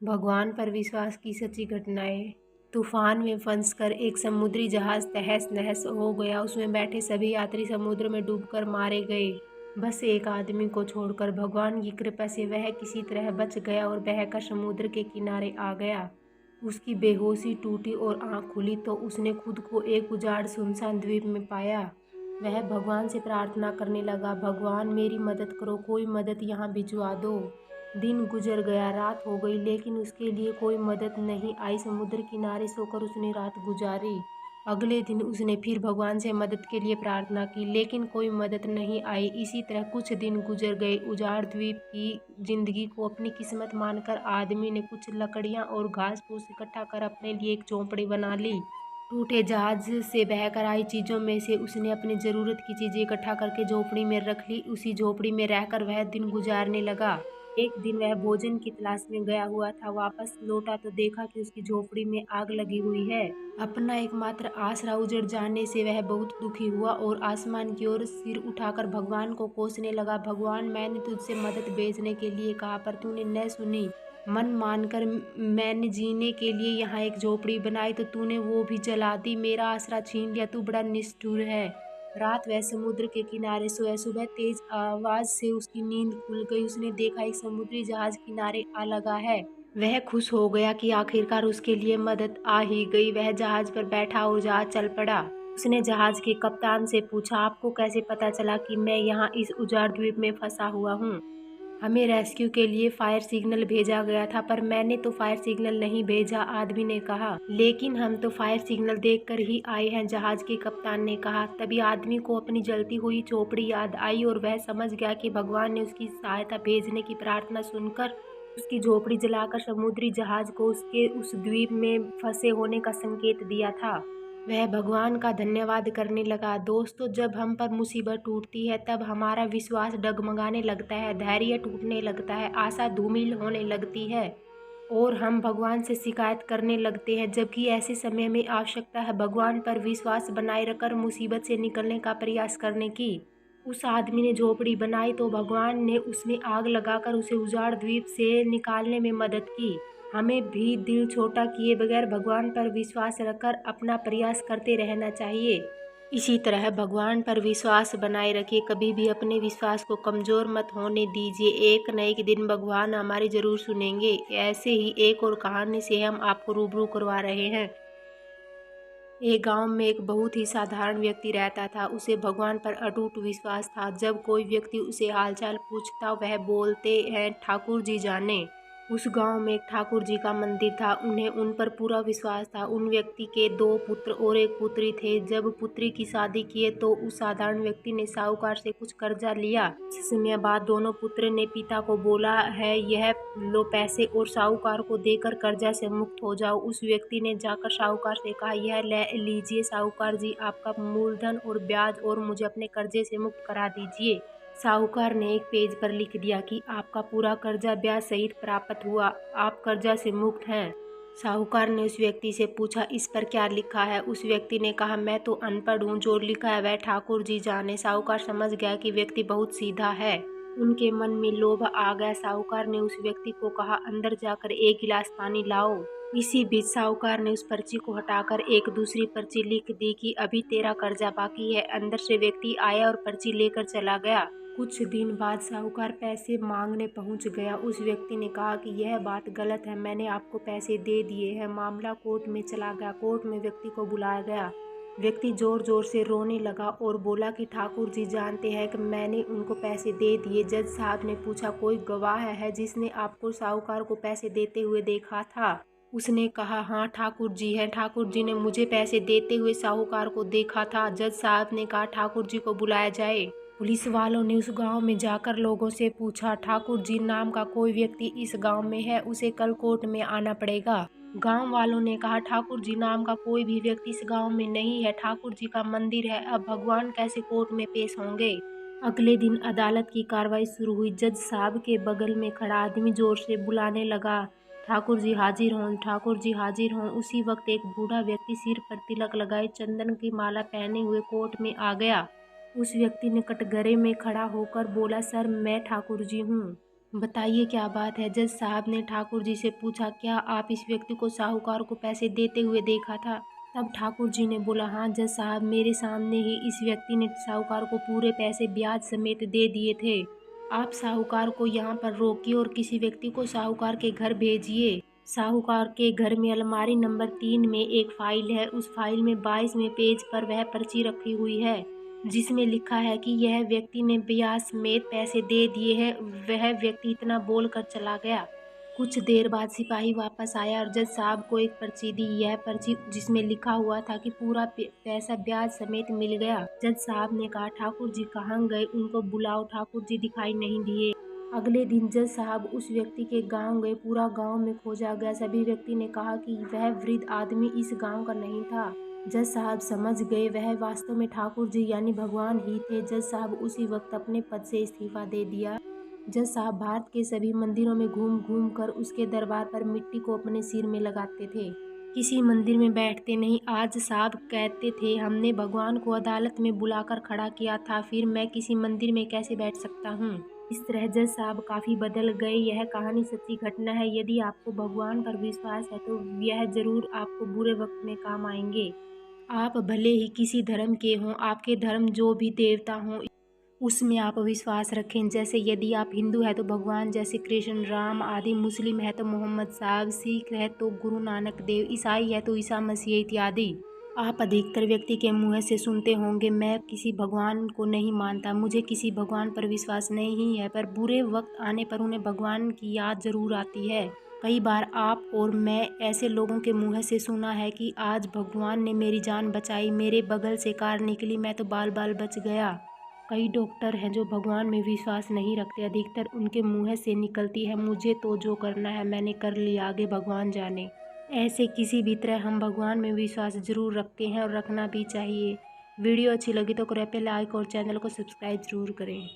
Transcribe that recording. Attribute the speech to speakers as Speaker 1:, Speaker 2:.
Speaker 1: भगवान पर विश्वास की सच्ची घटनाएं। तूफान में फंसकर एक समुद्री जहाज तहस नहस हो गया। उसमें बैठे सभी यात्री समुद्र में डूबकर मारे गए। बस एक आदमी को छोड़कर। भगवान की कृपा से वह किसी तरह बच गया और बहकर समुद्र के किनारे आ गया। उसकी बेहोशी टूटी और आंख खुली तो उसने खुद को एक उजाड़ सुनसान द्वीप में पाया। वह भगवान से प्रार्थना करने लगा, भगवान मेरी मदद करो, कोई मदद यहाँ भिजवा दो। दिन गुजर गया, रात हो गई, लेकिन उसके लिए कोई मदद नहीं आई। समुद्र किनारे सोकर उसने रात गुजारी। अगले दिन उसने फिर भगवान से मदद के लिए प्रार्थना की, लेकिन कोई मदद नहीं आई। इसी तरह कुछ दिन गुजर गए। उजाड़ द्वीप की जिंदगी को अपनी किस्मत मानकर आदमी ने कुछ लकड़ियां और घास फूस इकट्ठा कर अपने लिए एक झोंपड़ी बना ली। टूटे जहाज से बहकर आई चीजों में से उसने अपनी जरूरत की चीजें इकट्ठा करके झोपड़ी में रख ली। उसी झोपड़ी में रहकर वह दिन गुजारने लगा। एक दिन वह भोजन की तलाश में गया हुआ था। वापस लौटा तो देखा कि उसकी झोपड़ी में आग लगी हुई है। अपना एकमात्र आसरा उजड़ जाने से वह बहुत दुखी हुआ और आसमान की ओर सिर उठाकर भगवान को कोसने लगा, भगवान मैंने तुझसे मदद भेजने के लिए कहा पर तूने न सुनी। मन मानकर मैंने जीने के लिए यहाँ एक झोपड़ी बनाई तो तूने वो भी जला दी। मेरा आसरा छीन लिया, तू बड़ा निष्ठुर है। रात वह समुद्र के किनारे सोया। सुबह तेज आवाज से उसकी नींद खुल गई। उसने देखा एक समुद्री जहाज किनारे आ लगा है। वह खुश हो गया कि आखिरकार उसके लिए मदद आ ही गई। वह जहाज पर बैठा और जहाज चल पड़ा। उसने जहाज के कप्तान से पूछा, आपको कैसे पता चला कि मैं यहाँ इस उजाड़ द्वीप में फंसा हुआ हूँ? हमें रेस्क्यू के लिए फायर सिग्नल भेजा गया था पर मैंने तो फायर सिग्नल नहीं भेजा, आदमी ने कहा। लेकिन हम तो फायर सिग्नल देखकर ही आए हैं, जहाज के कप्तान ने कहा। तभी आदमी को अपनी जलती हुई झोपड़ी याद आई और वह समझ गया कि भगवान ने उसकी सहायता भेजने की प्रार्थना सुनकर उसकी झोपड़ी जलाकर समुद्री जहाज को उसके उस द्वीप में फंसे होने का संकेत दिया था। वह भगवान का धन्यवाद करने लगा। दोस्तों, जब हम पर मुसीबत टूटती है तब हमारा विश्वास डगमगाने लगता है, धैर्य टूटने लगता है, आशा धूमिल होने लगती है और हम भगवान से शिकायत करने लगते हैं। जबकि ऐसे समय में आवश्यकता है भगवान पर विश्वास बनाए रखकर मुसीबत से निकलने का प्रयास करने की। उस आदमी ने झोपड़ी बनाई तो भगवान ने उसमें आग लगाकर उसे उजाड़ द्वीप से निकालने में मदद की। हमें भी दिल छोटा किए बगैर भगवान पर विश्वास रखकर अपना प्रयास करते रहना चाहिए। इसी तरह भगवान पर विश्वास बनाए रखिए, कभी भी अपने विश्वास को कमज़ोर मत होने दीजिए। एक न एक दिन भगवान हमारी ज़रूर सुनेंगे। ऐसे ही एक और कहानी से हम आपको रूबरू करवा रहे हैं। एक गांव में एक बहुत ही साधारण व्यक्ति रहता था। उसे भगवान पर अटूट विश्वास था। जब कोई व्यक्ति उसे हालचाल पूछता वह बोलते हैं, ठाकुर जी जाने। उस गांव में एक ठाकुर जी का मंदिर था। उन्हें उन पर पूरा विश्वास था। उन व्यक्ति के 2 पुत्र और एक पुत्री थे। जब पुत्री की शादी किए तो उस साधारण व्यक्ति ने साहूकार से कुछ कर्जा लिया। कुछ समय बाद दोनों पुत्र ने पिता को बोला है, यह लो पैसे और साहूकार को देकर कर्जा से मुक्त हो जाओ। उस व्यक्ति ने जाकर साहूकार से कहा, यह ले लीजिए साहूकार जी, आपका मूलधन और ब्याज और मुझे अपने कर्जे से मुक्त करा दीजिए। साहूकार ने एक पेज पर लिख दिया कि आपका पूरा कर्जा ब्याज सहित प्राप्त हुआ, आप कर्जा से मुक्त हैं। साहूकार ने उस व्यक्ति से पूछा, इस पर क्या लिखा है? उस व्यक्ति ने कहा, मैं तो अनपढ़ हूँ, जो लिखा है वह ठाकुर जी जाने। साहूकार समझ गया कि व्यक्ति बहुत सीधा है। उनके मन में लोभ आ गया। साहूकार ने उस व्यक्ति को कहा, अंदर जाकर एक गिलास पानी लाओ। इसी बीच साहूकार ने उस पर्ची को हटाकर एक दूसरी पर्ची लिख दी कि अभी तेरा कर्जा बाकी है। अंदर से व्यक्ति आया और पर्ची लेकर चला गया। कुछ दिन बाद साहूकार पैसे मांगने पहुंच गया। उस व्यक्ति ने कहा कि यह बात गलत है, मैंने आपको पैसे दे दिए हैं। मामला कोर्ट में चला गया। कोर्ट में व्यक्ति को बुलाया गया। व्यक्ति जोर जोर से रोने लगा और बोला कि ठाकुर जी जानते हैं कि मैंने उनको पैसे दे दिए। जज साहब ने पूछा, कोई गवाह है जिसने आपको साहूकार को पैसे देते हुए देखा था? उसने कहा, हाँ ठाकुर जी हैं, ठाकुर जी ने मुझे पैसे देते हुए साहूकार को देखा था। जज साहब ने कहा, ठाकुर जी को बुलाया जाए। पुलिस वालों ने उस गांव में जाकर लोगों से पूछा, ठाकुर जी नाम का कोई व्यक्ति इस गांव में है? उसे कल कोर्ट में आना पड़ेगा। गांव वालों ने कहा, ठाकुर जी नाम का कोई भी व्यक्ति इस गांव में नहीं है। ठाकुर जी का मंदिर है, अब भगवान कैसे कोर्ट में पेश होंगे? अगले दिन अदालत की कार्रवाई शुरू हुई। जज साहब के बगल में खड़ा आदमी जोर से बुलाने लगा, ठाकुर जी हाजिर हों, ठाकुर जी हाजिर हों। उसी वक्त एक बूढ़ा व्यक्ति सिर पर तिलक लगाए चंदन की माला पहने हुए कोर्ट में आ गया। उस व्यक्ति ने कटघरे में खड़ा होकर बोला, सर मैं ठाकुर जी हूँ। बताइए क्या बात है। जज साहब ने ठाकुर जी से पूछा, क्या आप इस व्यक्ति को साहूकार को पैसे देते हुए देखा था? तब ठाकुर जी ने बोला, हाँ जज साहब, मेरे सामने ही इस व्यक्ति ने साहूकार को पूरे पैसे ब्याज समेत दे दिए थे। आप साहूकार को यहाँ पर रोकिए और किसी व्यक्ति को साहूकार के घर भेजिए। साहूकार के घर में अलमारी नंबर 3 में एक फाइल है। उस फाइल में 22वें पेज पर वह पर्ची रखी हुई है जिसमें लिखा है कि यह व्यक्ति ने ब्याज समेत पैसे दे दिए हैं। वह व्यक्ति इतना बोलकर चला गया। कुछ देर बाद सिपाही वापस आया और जज साहब को एक पर्ची दी। यह पर्ची जिसमें लिखा हुआ था कि पूरा पैसा ब्याज समेत मिल गया। जज साहब ने कहा, ठाकुर जी कहाँ गए? उनको बुलाओ। ठाकुर जी दिखाई नहीं दिए। अगले दिन जज साहब उस व्यक्ति के गांव गए। पूरा गांव में खोजा गया। सभी व्यक्ति ने कहा कि वह वृद्ध आदमी इस गांव का नहीं था। जज साहब समझ गए वह वास्तव में ठाकुर जी यानी भगवान ही थे। जज साहब उसी वक्त अपने पद से इस्तीफा दे दिया। जज साहब भारत के सभी मंदिरों में घूम घूम कर उसके दरबार पर मिट्टी को अपने सिर में लगाते थे। किसी मंदिर में बैठते नहीं। आज साहब कहते थे, हमने भगवान को अदालत में बुलाकर खड़ा किया था, फिर मैं किसी मंदिर में कैसे बैठ सकता हूँ? इस तरह जज साहब काफ़ी बदल गए। यह कहानी सच्ची घटना है। यदि आपको भगवान पर विश्वास है तो यह जरूर आपको बुरे वक्त में काम आएंगे। आप भले ही किसी धर्म के हों, आपके धर्म जो भी देवता हों उसमें आप विश्वास रखें। जैसे यदि आप हिंदू हैं तो भगवान जैसे कृष्ण, राम आदि, मुस्लिम है तो मोहम्मद साहब, सिख है तो गुरु नानक देव, ईसाई है तो ईसा मसीह इत्यादि। आप अधिकतर व्यक्ति के मुँह से सुनते होंगे, मैं किसी भगवान को नहीं मानता, मुझे किसी भगवान पर विश्वास नहीं है, पर बुरे वक्त आने पर उन्हें भगवान की याद जरूर आती है। कई बार आप और मैं ऐसे लोगों के मुँह से सुना है कि आज भगवान ने मेरी जान बचाई, मेरे बगल से कार निकली, मैं तो बाल बाल बच गया। कई डॉक्टर हैं जो भगवान में विश्वास नहीं रखते। अधिकतर उनके मुँह से निकलती है, मुझे तो जो करना है मैंने कर लिया, आगे भगवान जाने। ऐसे किसी भी तरह हम भगवान में विश्वास जरूर रखते हैं और रखना भी चाहिए। वीडियो अच्छी लगी तो कृपया लाइक और चैनल को सब्सक्राइब जरूर करें।